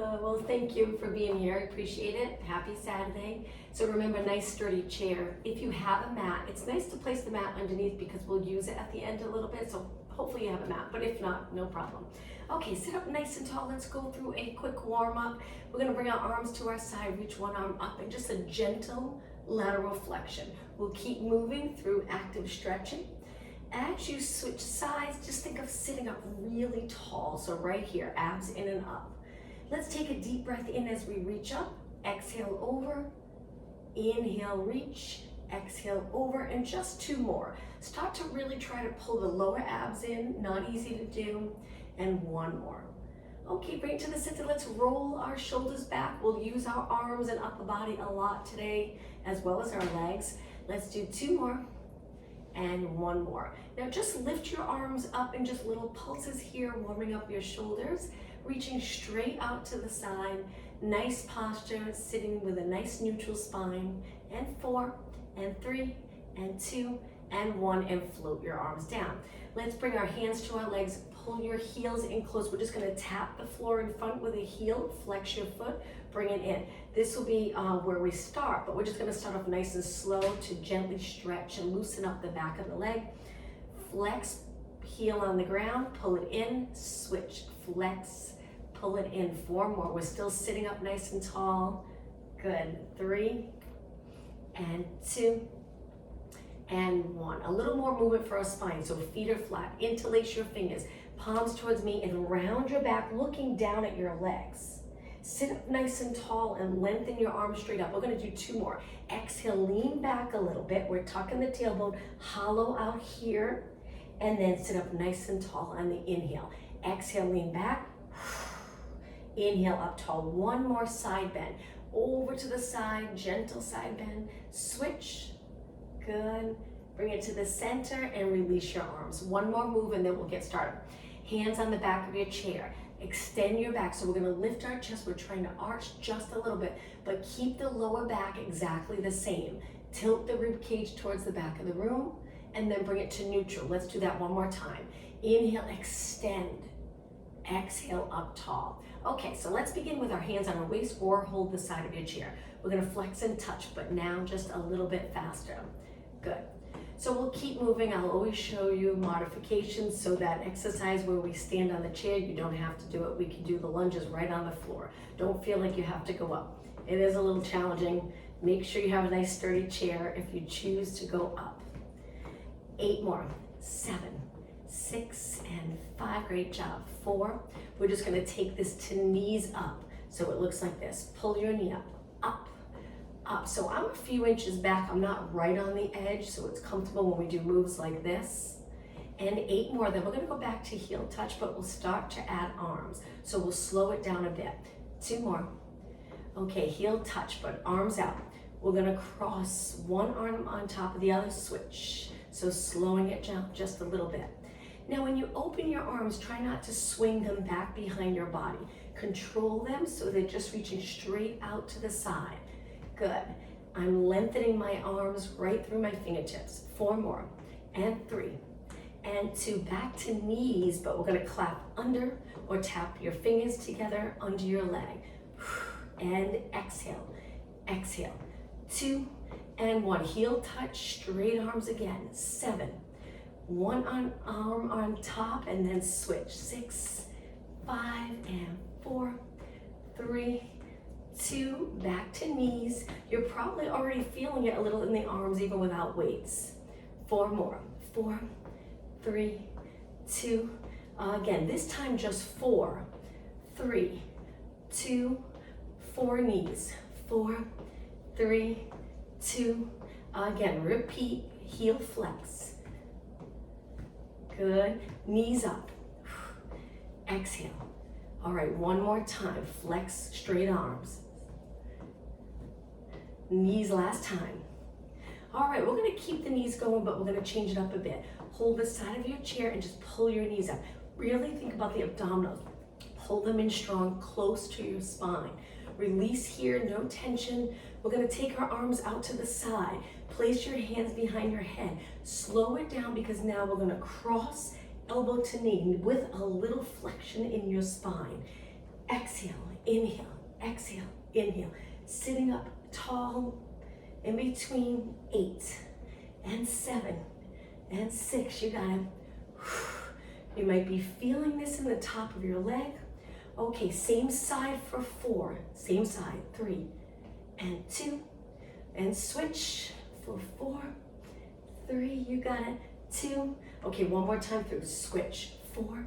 Well, thank you for being here. I appreciate it. Happy Saturday. So remember, nice sturdy chair. If you have a mat, it's nice to place the mat underneath because we'll use it at the end a little bit. So hopefully you have a mat, but if not, no problem. Okay, sit up nice and tall. Let's go through a quick warm up. We're gonna bring our arms to our side, reach one arm up, and just a gentle lateral flexion. We'll keep moving through active stretching. As you switch sides, just think of sitting up really tall. So right here, abs in and up. Let's take a deep breath in as we reach up. Exhale over, inhale, reach, exhale over, and just two more. Start to really try to pull the lower abs in, not easy to do, and one more. Okay, bring it to the center. Let's roll our shoulders back. We'll use our arms and upper body a lot today, as well as our legs. Let's do two more. And one more. Now just lift your arms up in just little pulses here, warming up your shoulders, reaching straight out to the side. Nice posture, sitting with a nice neutral spine. And 4, and 3, and 2, and 1, and float your arms down. Let's bring our hands to our legs, pull your heels in close. We're just gonna tap the floor in front with a heel, flex your foot, bring it in. This will be where we start, but we're just gonna start off nice and slow to gently stretch and loosen up the back of the leg. Flex, heel on the ground, pull it in, switch, flex, pull it in. 4 more. We're still sitting up nice and tall. Good. 3, and 2, and 1. A little more movement for our spine. So feet are flat. Interlace your fingers, palms towards me, and round your back, looking down at your legs. Sit up nice and tall and lengthen your arms straight up. We're gonna do 2 more. Exhale, lean back a little bit. We're tucking the tailbone, hollow out here, and then sit up nice and tall on the inhale. Exhale, lean back. Inhale, up tall. 1 more side bend. Over to the side, gentle side bend. Switch. Good. Bring it to the center and release your arms. 1 more move and then we'll get started. Hands on the back of your chair. Extend your back. So we're gonna lift our chest. We're trying to arch just a little bit, but keep the lower back exactly the same. Tilt the rib cage towards the back of the room and then bring it to neutral. Let's do that 1 more time. Inhale, extend. Exhale, up tall. Okay, so let's begin with our hands on our waist or hold the side of your chair. We're gonna flex and touch, but now just a little bit faster. Good. So we'll keep moving. I'll always show you modifications so that exercise where we stand on the chair, you don't have to do it. We can do the lunges right on the floor. Don't feel like you have to go up. It is a little challenging. Make sure you have a nice sturdy chair if you choose to go up. 8 more, 7, 6, and 5, great job. 4, we're just gonna take this to knees up. So it looks like this. Pull your knee up, up, up. So I'm a few inches back. I'm not right on the edge, so it's comfortable when we do moves like this. And 8 more, then we're gonna go back to heel touch, but we'll start to add arms. So we'll slow it down a bit. 2 more. Okay, heel touch, but arms out. We're gonna cross one arm on top of the other, switch. So slowing it down just a little bit. Now when you open your arms, try not to swing them back behind your body. Control them so they're just reaching straight out to the side. Good. I'm lengthening my arms right through my fingertips. 4 more, and 3, and 2. Back to knees, but we're gonna clap under or tap your fingers together under your leg. And exhale, exhale. 2, and 1. Heel touch, straight arms again. 7, 1 arm on top, and then switch. 6, 5, and 4, 3, 2, back to knees. You're probably already feeling it a little in the arms even without weights. 4 more, 4, 3, 2, again, this time just 4, 3, 2, 4 knees, 4, 3, 2, again, repeat, heel flex. Good, knees up, exhale. All right, 1 more time, flex straight arms. Knees last time. All right, we're gonna keep the knees going, but we're gonna change it up a bit. Hold the side of your chair and just pull your knees up. Really think about the abdominals. Pull them in strong, close to your spine. Release here, no tension. We're gonna take our arms out to the side. Place your hands behind your head. Slow it down because now we're gonna cross elbow to knee with a little flexion in your spine. Exhale, inhale. exhale, inhale. Sitting up tall in between 8 and 7 and 6. You got it. You might be feeling this in the top of your leg. Okay, same side for 4. Same side, 3 and 2. And switch for 4, 3. You got it. 2. Okay, one more time through. Switch. 4,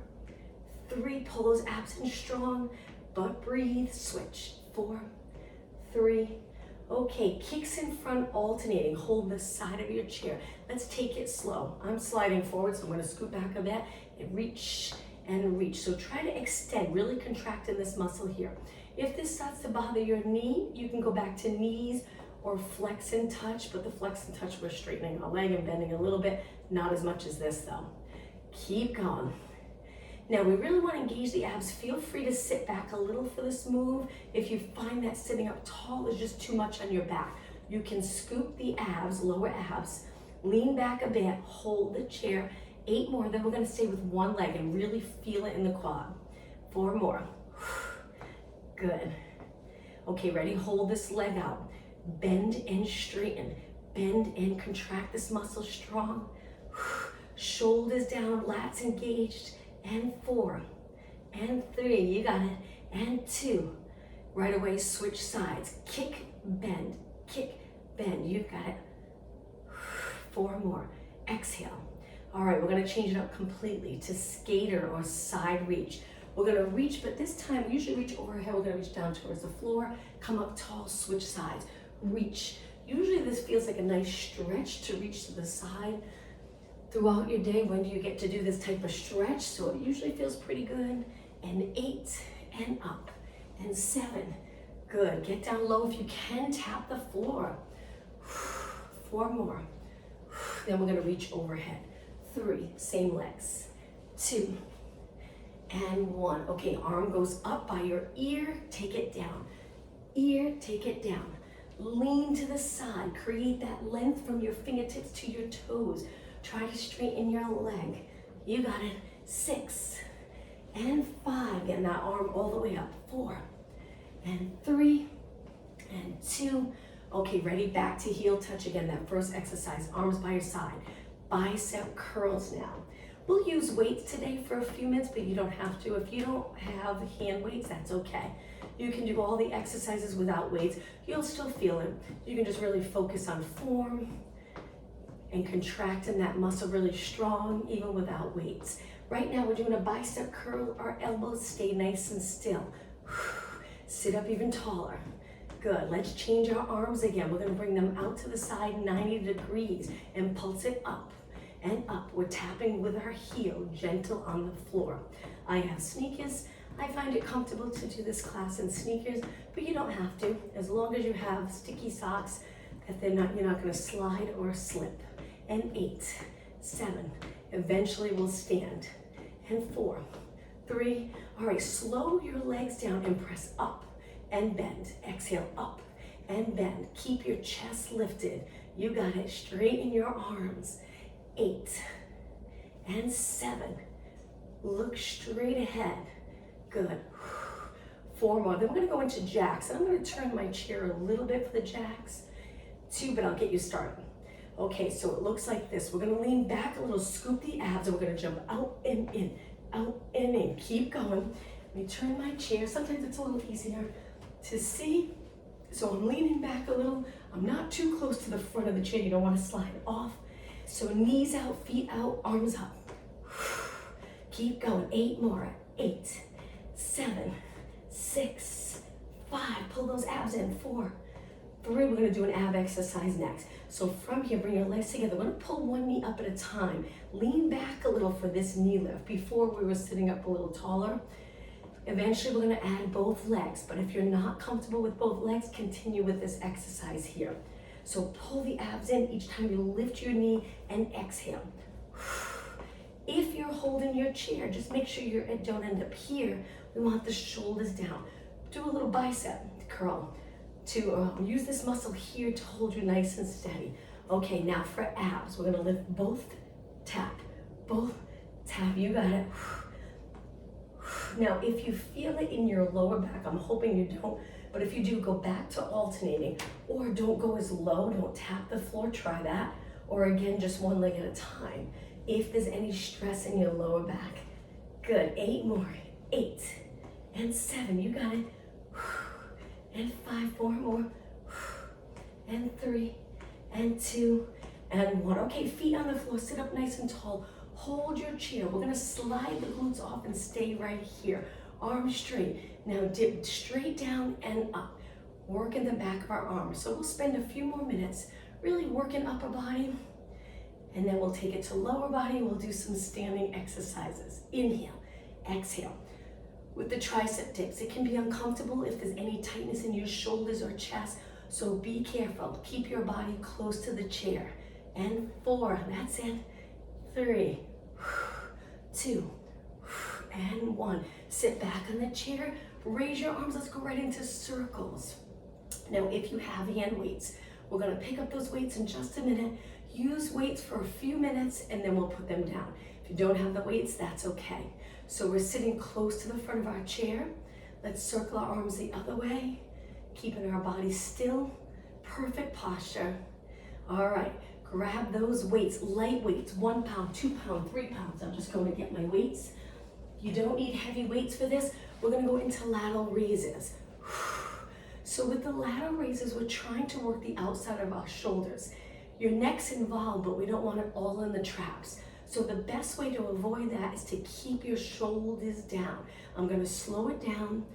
3. Pull those abs in strong, but breathe. Switch. 4, 3. Okay, kicks in front alternating. Hold the side of your chair. Let's take it slow. I'm sliding forward, so I'm going to scoot back a bit and reach and reach. So try to extend, really contract in this muscle here. If this starts to bother your knee, you can go back to knees or flex and touch, but the flex and touch, we're straightening our leg and bending a little bit, not as much as this though. Keep going. Now we really want to engage the abs. Feel free to sit back a little for this move. If you find that sitting up tall is just too much on your back, you can scoop the abs, lower abs, lean back a bit, hold the chair. 8 more, then we're going to stay with one leg and really feel it in the quad. 4 more. Good. Okay, ready? Hold this leg out. Bend and straighten. Bend and contract this muscle strong. Shoulders down, lats engaged. And 4. And 3. You got it. And 2. Right away, switch sides. Kick, bend. Kick, bend. You got it. 4 more. Exhale. All right, we're gonna change it up completely to skater or side reach. We're gonna reach, but this time, we usually reach overhead. We're gonna reach down towards the floor, come up tall, switch sides, reach. Usually this feels like a nice stretch to reach to the side. Throughout your day, when do you get to do this type of stretch? So it usually feels pretty good. And 8, and up, and 7. Good, get down low if you can, tap the floor. 4 more. Then we're gonna reach overhead. 3, same legs. 2, and 1. Okay, arm goes up by your ear, take it down. Ear, take it down. Lean to the side, create that length from your fingertips to your toes. Try to straighten your leg. You got it. 6, and 5. Getting that arm all the way up. 4, and 3, and 2. Okay, ready? Back to heel touch again. That first exercise, arms by your side. Bicep curls now. We'll use weights today for a few minutes, but you don't have to. If you don't have hand weights, that's okay. You can do all the exercises without weights. You'll still feel it. You can just really focus on form and contracting that muscle really strong, even without weights. Right now, we're doing a bicep curl. Our elbows stay nice and still. Sit up even taller. Good, let's change our arms again. We're gonna bring them out to the side 90 degrees and pulse it up and up. We're tapping with our heel, gentle on the floor. I have sneakers. I find it comfortable to do this class in sneakers, but you don't have to. As long as you have sticky socks, that you're not gonna slide or slip. And 8, 7, eventually we'll stand. And 4, 3, all right, slow your legs down and press up and bend. Exhale, up and bend. Keep your chest lifted. You got it. Straighten your arms. 8, and 7. Look straight ahead. Good. 4 more. Then we're gonna go into jacks. And I'm gonna turn my chair a little bit for the jacks. 2, but I'll get you started. Okay, so it looks like this. We're gonna lean back a little, scoop the abs, and we're gonna jump out and in, out and in. Keep going. Let me turn my chair. Sometimes it's a little easier to see. So I'm leaning back a little. I'm not too close to the front of the chair. You don't want to slide off. So knees out, feet out, arms up. Keep going. 8 more. 8, 7, 6, 5. Pull those abs in. 4, 3. We're going to do an ab exercise next. So from here, bring your legs together. We're going to pull one knee up at a time. Lean back a little for this knee lift. Before we were sitting up a little taller. Eventually, we're gonna add both legs, but if you're not comfortable with both legs, continue with this exercise here. So pull the abs in each time you lift your knee and exhale. If you're holding your chair, just make sure you don't end up here. We want the shoulders down. Do a little bicep curl to use this muscle here to hold you nice and steady. Okay, now for abs, we're gonna lift both, tap, you got it. Now, if you feel it in your lower back, I'm hoping you don't, but if you do, go back to alternating, or don't go as low, don't tap the floor, try that, or again, just one leg at a time. If there's any stress in your lower back, good, 8 more, 8, and 7, you got it, and 5, 4 more, and 3, and 2, and 1. Okay, feet on the floor, sit up nice and tall, hold your chair. We're gonna slide the glutes off and stay right here. Arms straight. Now dip straight down and up. Work in the back of our arms. So we'll spend a few more minutes really working upper body, and then we'll take it to lower body. We'll do some standing exercises. Inhale, exhale. With the tricep dips, it can be uncomfortable if there's any tightness in your shoulders or chest, so be careful. Keep your body close to the chair. And 4, that's it. 3, 2, and 1. Sit back on the chair, raise your arms, let's go right into circles. Now, if you have hand weights, we're gonna pick up those weights in just a minute. Use weights for a few minutes and then we'll put them down. If you don't have the weights, that's okay. So we're sitting close to the front of our chair. Let's circle our arms the other way, keeping our body still. Perfect posture. All right, grab those weights, light weights, 1 pound, 2 pound, 3 pounds. I'm just going to get my weights. You don't need heavy weights for this. We're gonna go into lateral raises. So with the lateral raises, we're trying to work the outside of our shoulders. Your neck's involved, but we don't want it all in the traps. So the best way to avoid that is to keep your shoulders down. I'm gonna slow it down.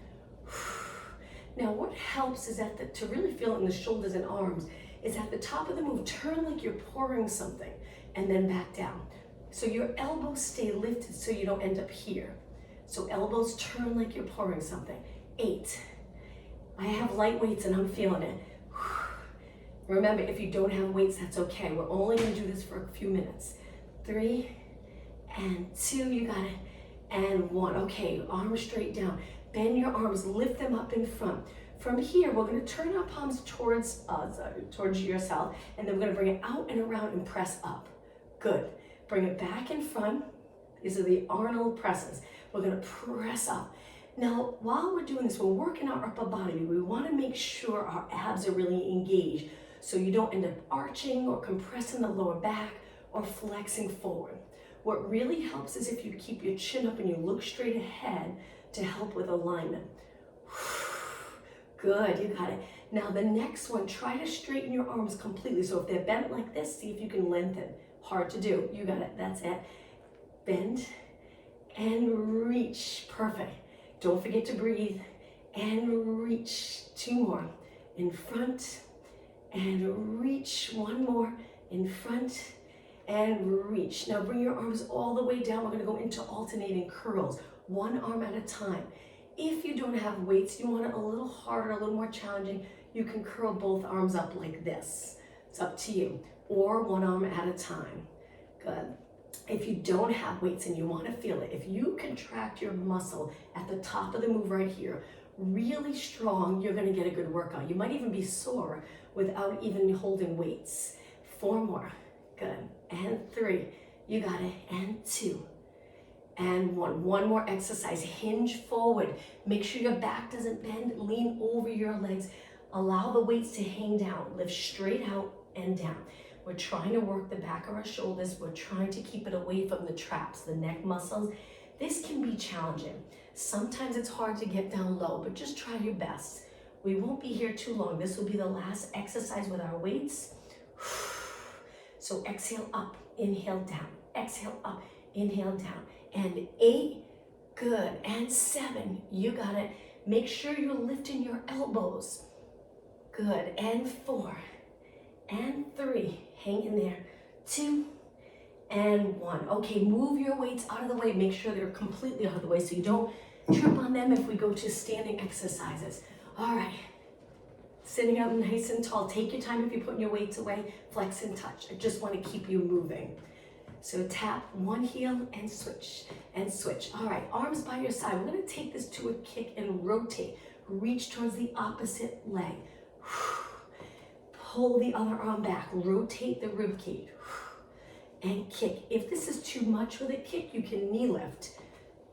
Now what helps is to really feel it in the shoulders and arms, is at the top of the move, turn like you're pouring something and then back down. So your elbows stay lifted so you don't end up here. So elbows turn like you're pouring something. 8. I have light weights and I'm feeling it. Remember, if you don't have weights, that's okay. We're only gonna do this for a few minutes. 3, and 2, you got it, and 1. Okay, arms straight down. Bend your arms, lift them up in front. From here, we're gonna turn our palms towards yourself, and then we're gonna bring it out and around and press up. Good. Bring it back in front. These are the Arnold presses. We're gonna press up. Now, while we're doing this, we're working our upper body. We wanna make sure our abs are really engaged so you don't end up arching or compressing the lower back or flexing forward. What really helps is if you keep your chin up and you look straight ahead to help with alignment. Good, you got it. Now the next one, try to straighten your arms completely. So if they're bent like this, see if you can lengthen. Hard to do, you got it, that's it. Bend and reach, perfect. Don't forget to breathe and reach. 2 more, in front and reach. 1 more, in front and reach. Now bring your arms all the way down. We're gonna go into alternating curls, 1 arm at a time. If you don't have weights, you want it a little harder, a little more challenging, you can curl both arms up like this. It's up to you. Or 1 arm at a time. Good. If you don't have weights and you want to feel it, if you contract your muscle at the top of the move right here, really strong, you're going to get a good workout. You might even be sore without even holding weights. 4 more. Good. And 3. You got it. And 2. And 1. 1 more exercise. Hinge forward. Make sure your back doesn't bend. Lean over your legs. Allow the weights to hang down. Lift straight out and down. We're trying to work the back of our shoulders. We're trying to keep it away from the traps, the neck muscles. This can be challenging. Sometimes it's hard to get down low, but just try your best. We won't be here too long. This will be the last exercise with our weights. So exhale up, inhale down, exhale up, inhale down. And 8, good. And 7, you got it. Make sure you're lifting your elbows. Good. And 4, and 3, hang in there. 2, and 1. Okay, move your weights out of the way. Make sure they're completely out of the way so you don't trip on them if we go to standing exercises. All right, sitting up nice and tall. Take your time if you're putting your weights away. Flex and touch. I just want to keep you moving. So tap 1 heel and switch and switch. All right, arms by your side. We're gonna take this to a kick and rotate. Reach towards the opposite leg. Pull the other arm back. Rotate the rib cage. And kick. If this is too much with a kick, you can knee lift.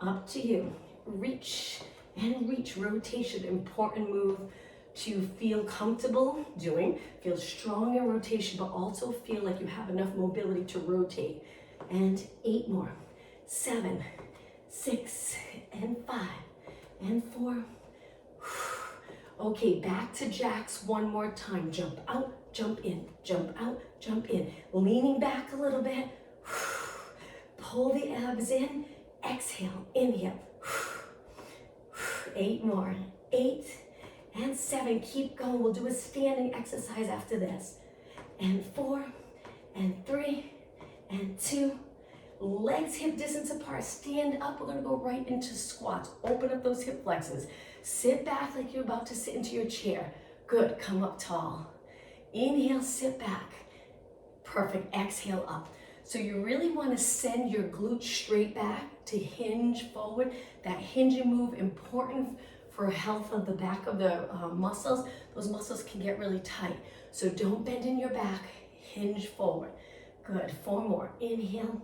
Up to you. reach and reach. Rotation, important move to feel comfortable doing. Feel strong in rotation, but also feel like you have enough mobility to rotate. And 8 more. 7, 6, and 5, and 4. Okay, back to jacks one more time. Jump out, jump in, jump out, jump in. Leaning back a little bit. Pull the abs in. Exhale, inhale. 8 more. 8 and 7. Keep going. We'll do a standing exercise after this. And 4, and 3, and 2. Legs hip distance apart. Stand up. We're going to go right into squats. Open up those hip flexors. Sit back like you're about to sit into your chair. Good. Come up tall. Inhale, sit back. Perfect. Exhale up. So you really want to send your glutes straight back to hinge forward. That hinging move, important for health of the back of the muscles. Those muscles can get really tight. So don't bend in your back. Hinge forward. Good. 4 more. Inhale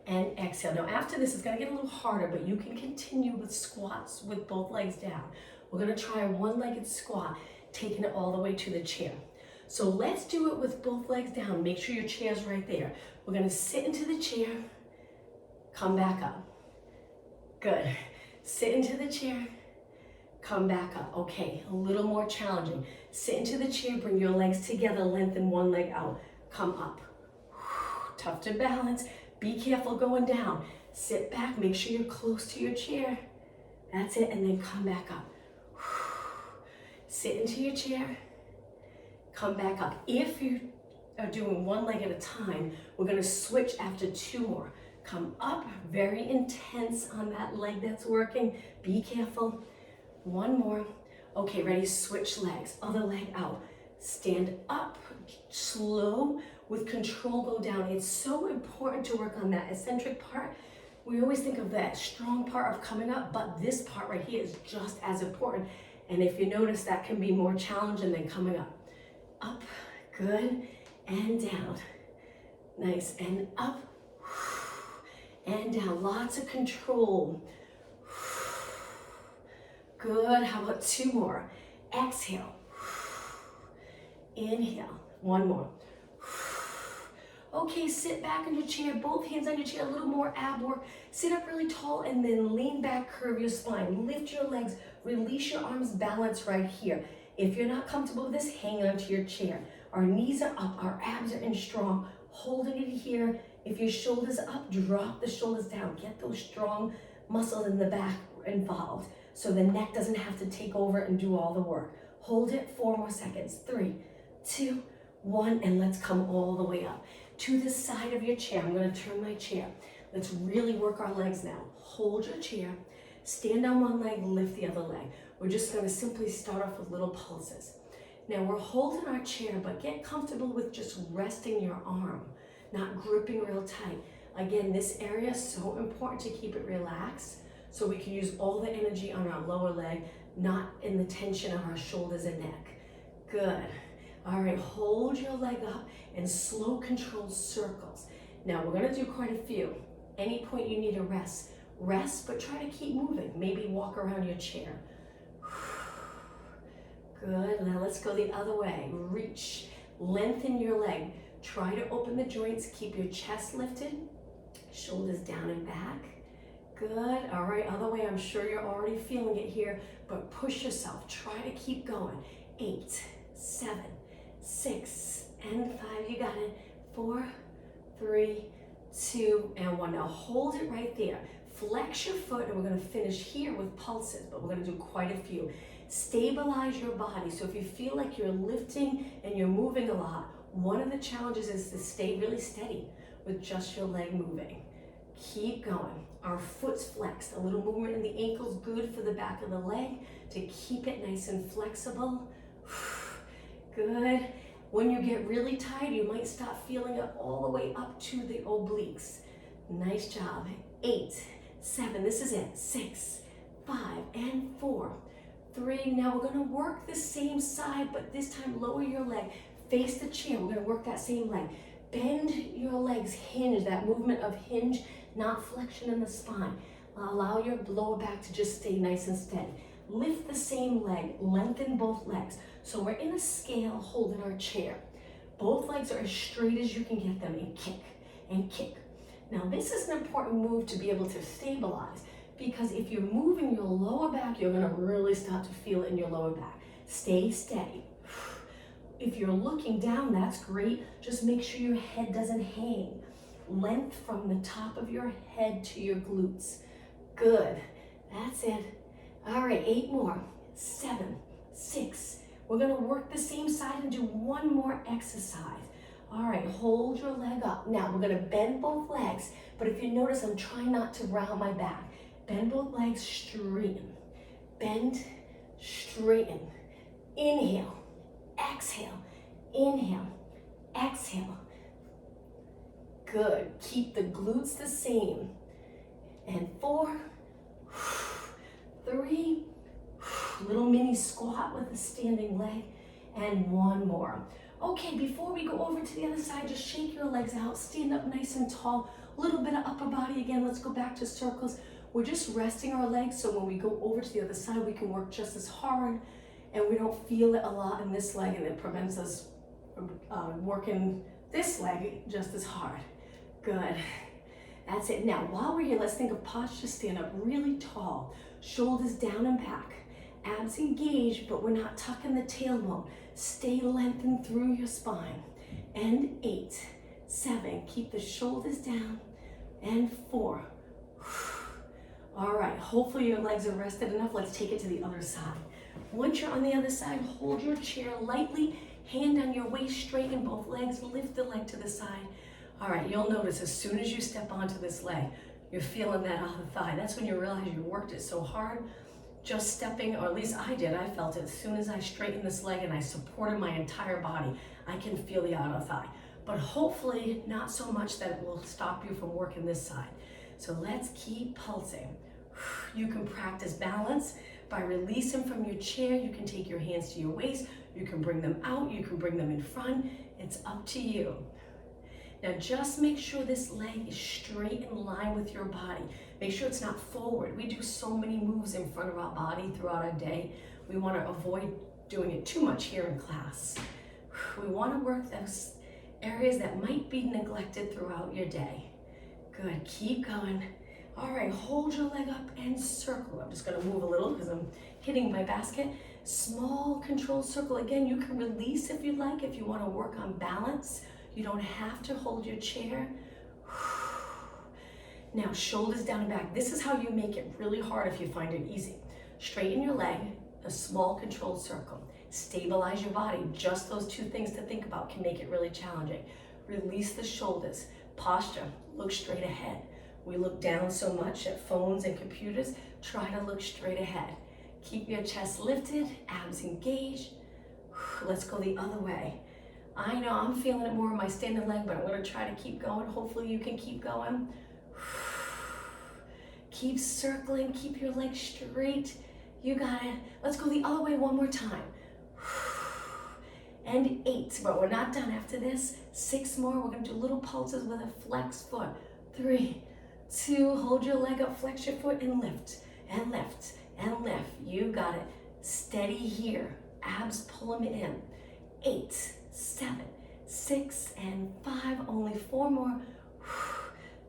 and exhale. Now after this, it's going to get a little harder, but you can continue with squats with both legs down. We're going to try a one-legged squat, taking it all the way to the chair. So let's do it with both legs down. Make sure your chair's right there. We're going to sit into the chair, come back up. Good. Sit into the chair, come back up. Okay, a little more challenging. Sit into the chair, bring your legs together, lengthen one leg out, come up. Tough to balance. Be careful going down. Sit back, make sure you're close to your chair. That's it, and then come back up. Sit into your chair, come back up. If you are doing one leg at a time, we're gonna switch after 2 more. Come up, very intense on that leg that's working. Be careful. 1 more. Okay, ready, switch legs. Other leg out. Stand up, slow, with control go down. It's so important to work on that eccentric part. We always think of that strong part of coming up, but this part right here is just as important. And if you notice, that can be more challenging than coming up. Up, good, and down. Nice, and up, and down. Lots of control. Good, how about 2 more? Exhale. Inhale, 1 more. Okay, sit back in your chair, both hands on your chair, a little more ab work. Sit up really tall and then lean back, curve your spine. Lift your legs, release your arms, balance right here. If you're not comfortable with this, hang on to your chair. Our knees are up, our abs are in strong. Holding it here. If your shoulders are up, drop the shoulders down. Get those strong muscles in the back involved so the neck doesn't have to take over and do all the work. Hold it, 4 more seconds. 3, 2, 1, and let's come all the way up. To the side of your chair, I'm going to turn my chair. Let's really work our legs now. Hold your chair, stand on one leg, lift the other leg. We're just going to simply start off with little pulses. Now we're holding our chair, but get comfortable with just resting your arm, not gripping real tight. Again, this area is so important to keep it relaxed so we can use all the energy on our lower leg, not in the tension of our shoulders and neck. Good. All right, hold your leg up and slow controlled circles. Now we're gonna do quite a few. Any point you need a rest, but try to keep moving. Maybe walk around your chair. Good, now let's go the other way. Reach, lengthen your leg. Try to open the joints, keep your chest lifted, shoulders down and back. Good, all right, other way. I'm sure you're already feeling it here, but push yourself. Try to keep going. 8, 7, 6, and 5, you got it. 4, 3, 2, and 1. Now hold it right there. Flex your foot, and we're gonna finish here with pulses, but we're gonna do quite a few. Stabilize your body. So if you feel like you're lifting and you're moving a lot, one of the challenges is to stay really steady with just your leg moving. Keep going. Our foot's flexed. A little movement in the ankle's good for the back of the leg to keep it nice and flexible. Good. When you get really tired, you might start feeling it all the way up to the obliques. Nice job. 8, 7, this is it. 6, 5, and 4, 3. Now we're gonna work the same side, but this time lower your leg. Face the chair. We're gonna work that same leg. Bend your legs, hinge, that movement of hinge, not flexion in the spine. Allow your lower back to just stay nice and steady. Lift the same leg, lengthen both legs. So we're in a scale holding our chair. Both legs are as straight as you can get them, and kick, and kick. Now this is an important move to be able to stabilize, because if you're moving your lower back, you're gonna really start to feel it in your lower back. Stay steady. If you're looking down, that's great. Just make sure your head doesn't hang. Length from the top of your head to your glutes. Good, that's it. All right, 8 more, 7, 6. We're gonna work the same side and do one more exercise. All right, hold your leg up. Now we're gonna bend both legs, but if you notice, I'm trying not to round my back. Bend both legs, straighten. Bend, straighten. Inhale, exhale, inhale, exhale. Good, keep the glutes the same. And 4, 3, little mini squat with a standing leg, and 1 more. Okay, before we go over to the other side, just shake your legs out, stand up nice and tall, a little bit of upper body again. Let's go back to circles. We're just resting our legs, so when we go over to the other side, we can work just as hard, and we don't feel it a lot in this leg, and it prevents us from working this leg just as hard. Good. That's it. Now, while we're here, let's think of posture. Stand up really tall, shoulders down and back, abs engaged, but we're not tucking the tailbone. Stay lengthened through your spine. And 8, 7, keep the shoulders down, and 4. All right, hopefully your legs are rested enough. Let's take it to the other side. Once you're on the other side, hold your chair lightly, hand on your waist, straighten both legs, lift the leg to the side. All right, you'll notice as soon as you step onto this leg, you're feeling that other thigh. That's when you realize you worked it so hard. Just stepping, or at least I did, I felt it. As soon as I straightened this leg and I supported my entire body, I can feel the outer thigh. But hopefully not so much that it will stop you from working this side. So let's keep pulsing. You can practice balance by releasing from your chair. You can take your hands to your waist. You can bring them out. You can bring them in front. It's up to you. Now just make sure this leg is straight in line with your body. Make sure it's not forward. We do so many moves in front of our body throughout our day. We want to avoid doing it too much here in class. We want to work those areas that might be neglected throughout your day. Good, keep going. All right, hold your leg up and circle. I'm just gonna move a little because I'm hitting my basket. Small controlled circle. Again, you can release if you like, if you wanna work on balance. You don't have to hold your chair. Now, shoulders down and back. This is how you make it really hard if you find it easy. Straighten your leg, a small controlled circle. Stabilize your body. Just those 2 things to think about can make it really challenging. Release the shoulders. Posture, look straight ahead. We look down so much at phones and computers. Try to look straight ahead. Keep your chest lifted, abs engaged. Let's go the other way. I know I'm feeling it more in my standing leg, but I'm gonna try to keep going. Hopefully you can keep going. Keep circling, keep your legs straight. You got it. Let's go the other way one more time. And 8, but we're not done after this. 6 more, we're gonna do little pulses with a flex foot. 3, 2, hold your leg up, flex your foot, and lift, and lift, and lift. You got it. Steady here. Abs pull them in. 8, 7, 6, and 5. Only 4 more.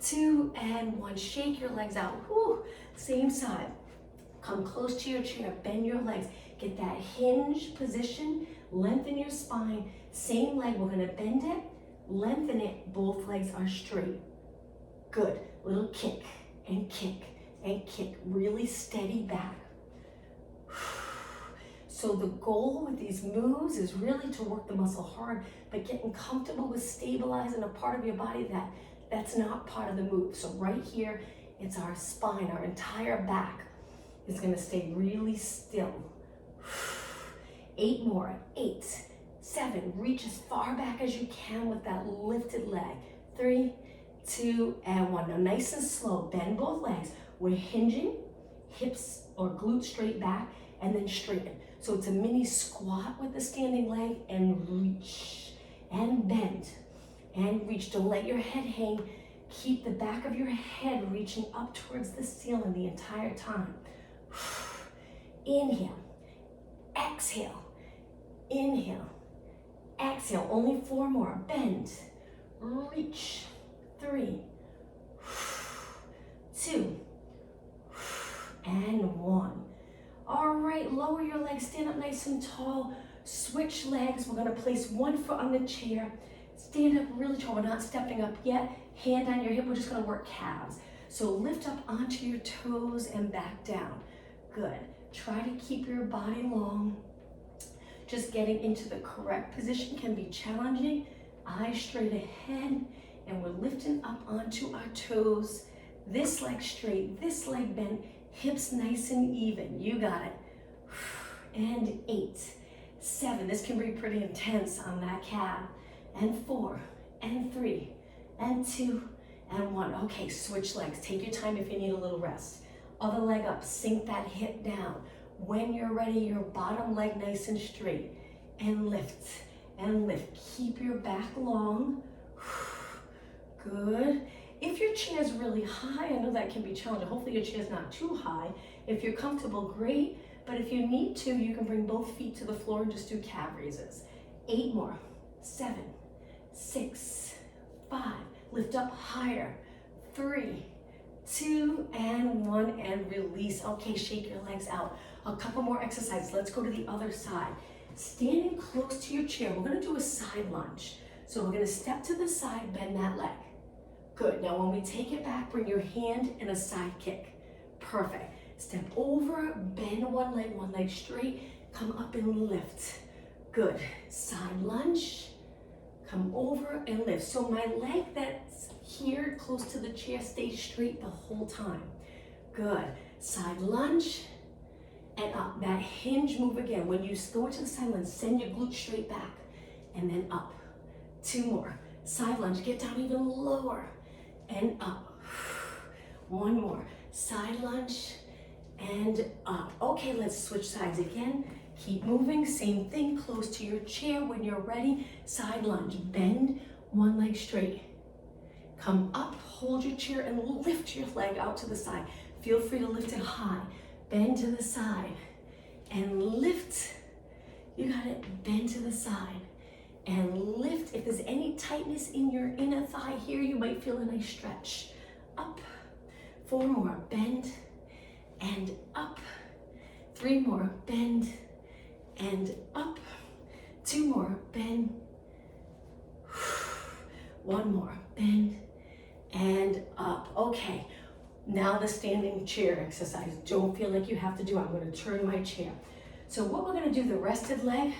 2 and 1. Shake your legs out. Whew. Same side. Come close to your chair. Bend your legs. Get that hinge position. Lengthen your spine. Same leg. We're going to bend it, lengthen it. Both legs are straight. Good. Little kick and kick and kick. Really steady back. So the goal with these moves is really to work the muscle hard, but getting comfortable with stabilizing a part of your body that's not part of the move. So right here, it's our spine, our entire back is gonna stay really still. 8 more, 8, 7, reach as far back as you can with that lifted leg. 3, 2, and 1. Now nice and slow, bend both legs. We're hinging, hips or glutes straight back, and then straighten. So it's a mini squat with the standing leg, and reach, and bend, and reach. Don't let your head hang. Keep the back of your head reaching up towards the ceiling the entire time. Inhale, exhale, inhale, exhale. Only 4 more. Bend, reach. 3, 2, and 1. All right, lower your legs, stand up nice and tall. Switch legs. We're gonna place one foot on the chair. Stand up really tall. We're not stepping up yet. Hand on your hip. We're just gonna work calves. So lift up onto your toes and back down. Good. Try to keep your body long. Just getting into the correct position can be challenging. Eyes straight ahead, and we're lifting up onto our toes. This leg straight, this leg bent, hips nice and even. You got it. And 8, 7. This can be pretty intense on that calf. And 4, and 3, and 2, and 1. Okay, switch legs. Take your time if you need a little rest. Other leg up, sink that hip down. When you're ready, your bottom leg nice and straight. And lift, and lift. Keep your back long. Good. If your chair is really high, I know that can be challenging. Hopefully your chair is not too high. If you're comfortable, great. But if you need to, you can bring both feet to the floor and just do calf raises. 8 more. 7, 6, 5. Lift up higher. 3, 2, and 1, and release. Okay, shake your legs out. A couple more exercises. Let's go to the other side. Standing close to your chair, we're gonna do a side lunge. So we're gonna step to the side, bend that leg. Good. Now when we take it back, bring your hand in a side kick. Perfect. Step over, bend one leg straight, come up and lift. Good. Side lunge, come over and lift. So my leg that's here close to the chair stays straight the whole time. Good. Side lunge and up. That hinge move again. When you go to the side lunge, send your glute straight back and then up. 2 more. Side lunge, get down even lower and up. 1 more. Side lunge and up. Okay, let's switch sides again. Keep moving, same thing, close to your chair. When you're ready, side lunge, bend one leg straight. Come up, hold your chair and lift your leg out to the side. Feel free to lift it high. Bend to the side and lift. You got it, bend to the side and lift. If there's any tightness in your inner thigh here, you might feel a nice stretch. Up, 4 more, bend and up. 3 more, bend and up. 2 more, bend. 1 more, bend and up. Okay, now the standing chair exercise. Don't feel like you have to do it. I'm going to turn my chair. So what we're going to do, the rested leg,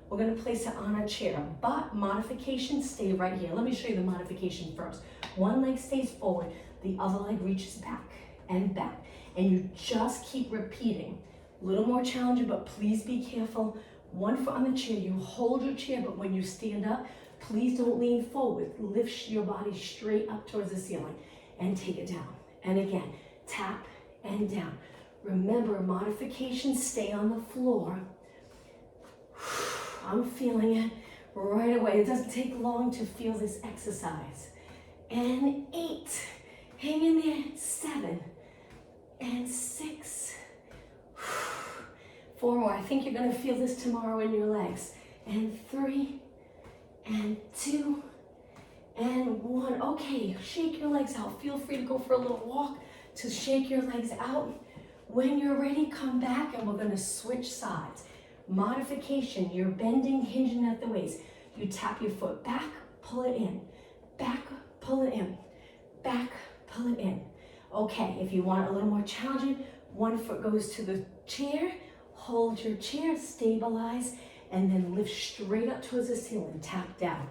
we're going to place it on a chair, but modification, stay right here. Let me show you the modification first. One leg stays forward, the other leg reaches back and back, and you just keep repeating. A little more challenging, but please be careful. 1 foot on the chair, you hold your chair, but when you stand up, please don't lean forward. Lift your body straight up towards the ceiling and take it down. And again, tap and down. Remember, modifications stay on the floor. I'm feeling it right away. It doesn't take long to feel this exercise. And 8, hang in there. 7 and 6. 4 more. I think you're gonna feel this tomorrow in your legs. And 3 and 2 and 1. Okay, shake your legs out. Feel free to go for a little walk to shake your legs out. When you're ready, come back and we're gonna switch sides. Modification, you're bending, hinging at the waist. You tap your foot back, pull it in. Back, pull it in. Back, pull it in. Okay, if you want it a little more challenging, 1 foot goes to the chair, hold your chair, stabilize, and then lift straight up towards the ceiling. Tap down.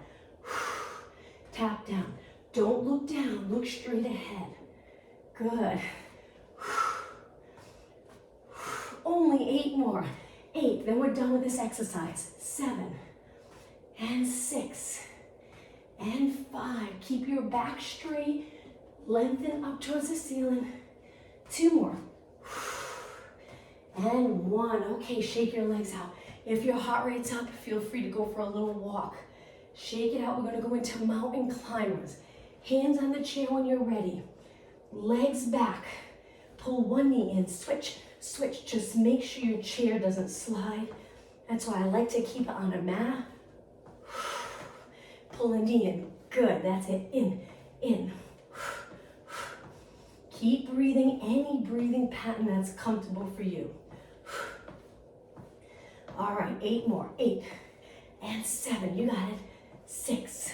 Tap down. Don't look down, look straight ahead. Good. Only 8 more. 8, then we're done with this exercise. 7 and 6 and 5. Keep your back straight, lengthen up towards the ceiling. 2 more. And 1. Okay, shake your legs out. If your heart rate's up, feel free to go for a little walk. Shake it out. We're gonna go into mountain climbers. Hands on the chair when you're ready. Legs back. Pull one knee in, switch, switch. Just make sure your chair doesn't slide. That's why I like to keep it on a mat. Pull a knee in. Good, that's it. In, in. Keep breathing, any breathing pattern that's comfortable for you. All right, 8 more. 8 and 7. You got it. 6,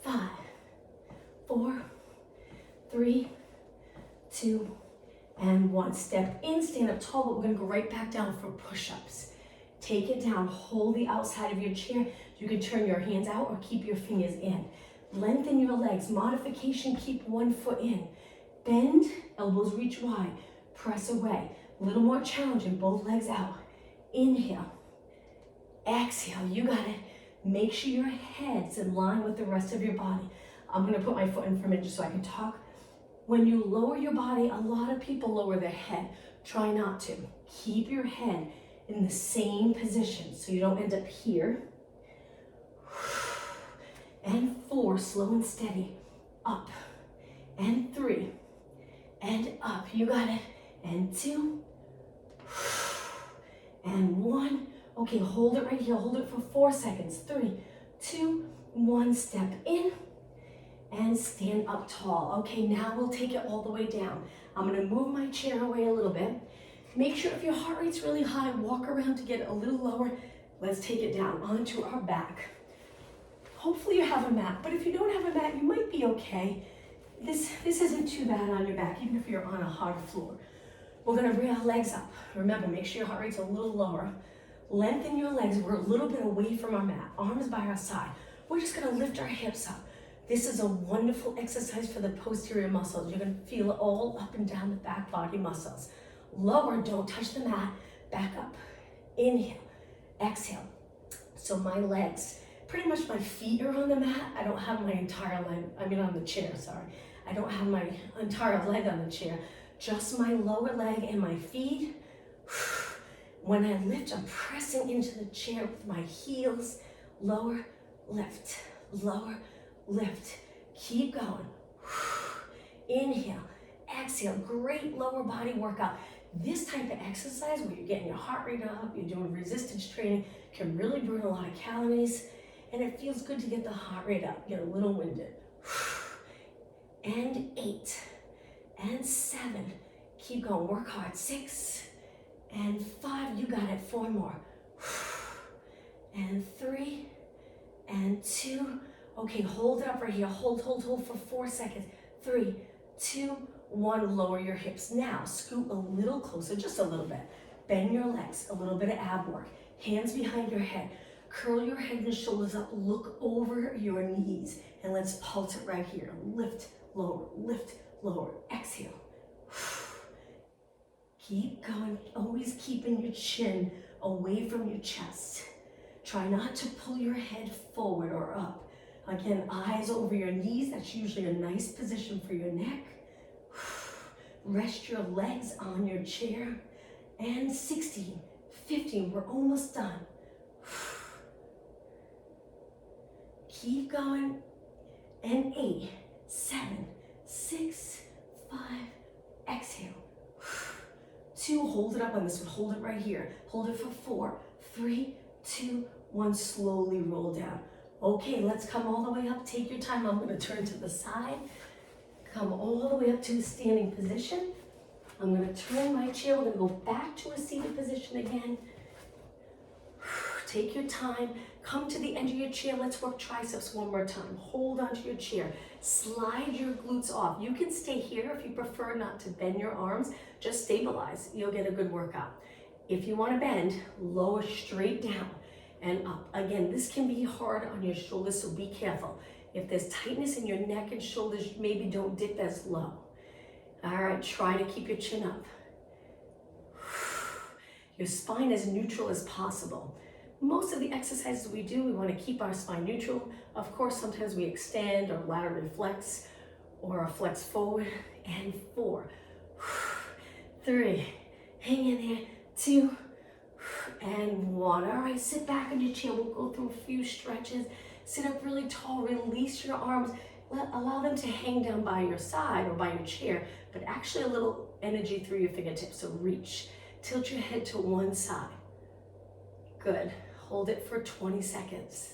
5, 4, 3, 2, and 1. Step in, stand up tall, but we're gonna go right back down for push-ups. Take it down, hold the outside of your chair. You can turn your hands out or keep your fingers in. Lengthen your legs. Modification, keep one foot in. Bend, elbows reach wide. Press away. A little more challenging, both legs out. Inhale. Exhale, you got it. Make sure your head's in line with the rest of your body. I'm gonna put my foot in for a minute just so I can talk. When you lower your body, a lot of people lower their head. Try not to. Keep your head in the same position so you don't end up here. And 4, slow and steady. Up. And 3. And up. You got it. And 2. And 1. Okay, hold it right here. Hold it for 4 seconds. 3, 2, 1. Step in and stand up tall. Okay, now we'll take it all the way down. I'm gonna move my chair away a little bit. Make sure if your heart rate's really high, walk around to get it a little lower. Let's take it down onto our back. Hopefully you have a mat, but if you don't have a mat, you might be okay. This isn't too bad on your back, even if you're on a hard floor. We're gonna bring our legs up. Remember, make sure your heart rate's a little lower. Lengthen your legs. We're a little bit away from our mat. Arms by our side. We're just gonna lift our hips up. This is a wonderful exercise for the posterior muscles. You're gonna feel it all up and down the back body muscles. Lower, don't touch the mat. Back up. Inhale, exhale. So my legs, pretty much my feet are on the mat. I don't have my entire leg, on the chair, sorry. I don't have my entire leg on the chair. Just my lower leg and my feet. When I lift, I'm pressing into the chair with my heels. Lower, lift, lower, lift. Keep going. Inhale, exhale. Great lower body workout. This type of exercise where you're getting your heart rate up, you're doing resistance training, can really burn a lot of calories, and it feels good to get the heart rate up, get a little winded. And 8, and 7. Keep going, work hard. 6, and 5, you got it. 4 more. And 3, and 2. Okay, hold it up right here. Hold for 4 seconds. 3, 2, 1, lower your hips. Now, scoot a little closer, just a little bit. Bend your legs, a little bit of ab work. Hands behind your head. Curl your head and shoulders up. Look over your knees. And let's pulse it right here. Lift, lower. Exhale. Keep going, always keeping your chin away from your chest. Try not to pull your head forward or up. Again, eyes over your knees. That's usually a nice position for your neck. Rest your legs on your chair. And 16, 15, we're almost done. Keep going. And 8, 7, 6, 5, exhale. 2, hold it up on this one. Hold it right here. Hold it for 4, 3, 2, 1, slowly roll down. Okay, let's come all the way up. Take your time. I'm gonna turn to the side. Come all the way up to a standing position. I'm gonna turn my chair. We're gonna go back to a seated position again. Take your time. Come to the end of your chair. Let's work triceps one more time. Hold onto your chair. Slide your glutes off. You can stay here if you prefer not to bend your arms. Just stabilize. You'll get a good workout. If you want to bend, lower straight down and up. Again, this can be hard on your shoulders, so be careful. If there's tightness in your neck and shoulders, maybe don't dip as low. All right, try to keep your chin up. Your spine as neutral as possible. Most of the exercises we do, we want to keep our spine neutral. Of course, sometimes we extend or laterally flex or flex forward. And 4, 3, hang in there, 2, and 1. All right, sit back in your chair. We'll go through a few stretches. Sit up really tall, release your arms, Allow them to hang down by your side or by your chair, but actually a little energy through your fingertips. So reach, tilt your head to one side. Good. Hold it for 20 seconds.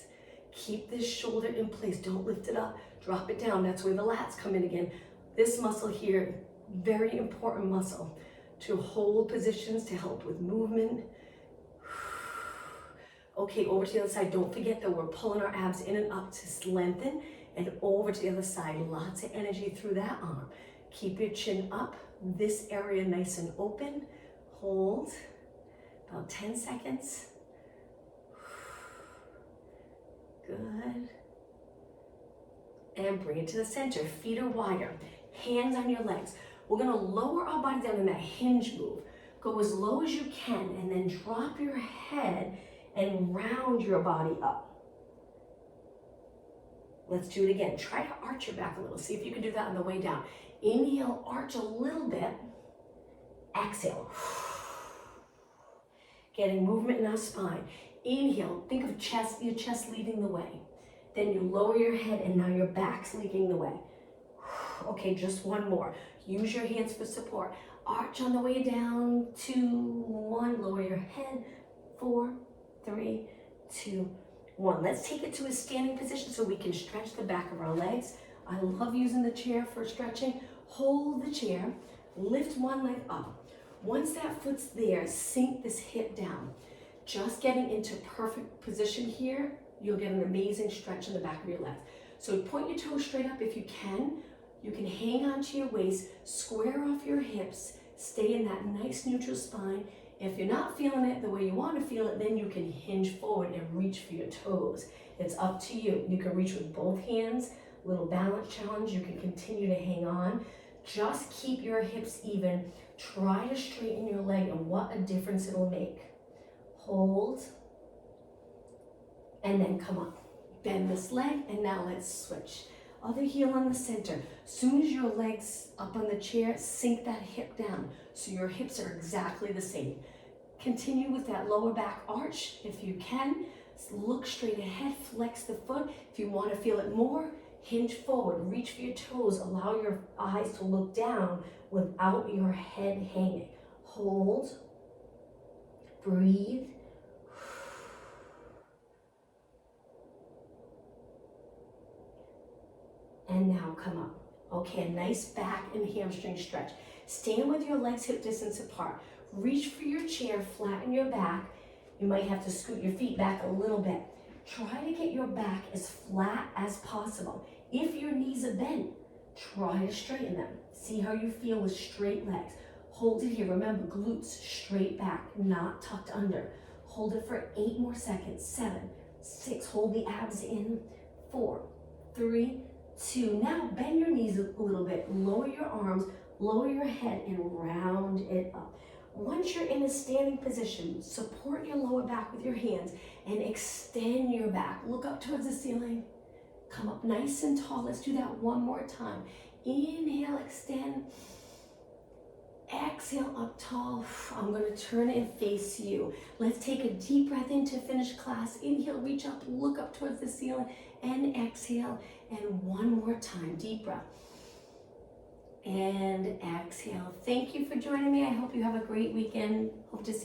Keep this shoulder in place. Don't lift it up. Drop it down. That's where the lats come in again. This muscle here, very important muscle to hold positions, to help with movement. Okay, over to the other side. Don't forget that we're pulling our abs in and up to lengthen, and over to the other side. Lots of energy through that arm. Keep your chin up. This area nice and open. Hold about 10 seconds. Good. And bring it to the center. Feet are wider. Hands on your legs. We're gonna lower our body down in that hinge move. Go as low as you can and then drop your head and round your body up. Let's do it again. Try to arch your back a little. See if you can do that on the way down. Inhale, arch a little bit. Exhale. Getting movement in our spine. Inhale, think of your chest leading the way. Then you lower your head and now your back's leading the way. Okay, just one more. Use your hands for support. Arch on the way down. 2, 1. Lower your head. 4, 3, 2, 1. Let's take it to a standing position so we can stretch the back of our legs. I love using the chair for stretching. Hold the chair. Lift one leg up. Once that foot's there, sink this hip down. Just getting into perfect position here, you'll get an amazing stretch in the back of your legs. So point your toes straight up if you can. You can hang onto your waist, square off your hips, stay in that nice neutral spine. If you're not feeling it the way you want to feel it, then you can hinge forward and reach for your toes. It's up to you. You can reach with both hands, little balance challenge. You can continue to hang on. Just keep your hips even. Try to straighten your leg, and what a difference it'll make. Hold, and then come up. Bend this leg, and now let's switch. Other heel on the center. Soon as your leg's up on the chair, sink that hip down so your hips are exactly the same. Continue with that lower back arch if you can. Look straight ahead, flex the foot. If you want to feel it more, hinge forward, reach for your toes. Allow your eyes to look down without your head hanging. Hold, breathe. And now come up. Okay, a nice back and hamstring stretch. Stand with your legs hip distance apart. Reach for your chair, flatten your back. You might have to scoot your feet back a little bit. Try to get your back as flat as possible. If your knees are bent, try to straighten them. See how you feel with straight legs. Hold it here. Remember, glutes straight back, not tucked under. Hold it for 8 more seconds. 7, 6, hold the abs in. 4, 3, 2. Now bend your knees a little bit. Lower your arms, lower your head, and round it up. Once you're in a standing position, support your lower back with your hands and extend your back. Look up towards the ceiling. Come up nice and tall. Let's do that one more time. Inhale, extend. Exhale, up tall. I'm going to turn and face you. Let's take a deep breath in to finish class. Inhale, reach up, look up towards the ceiling, and exhale. And one more time, deep breath. And exhale. Thank you for joining me. I hope you have a great weekend. Hope to see you.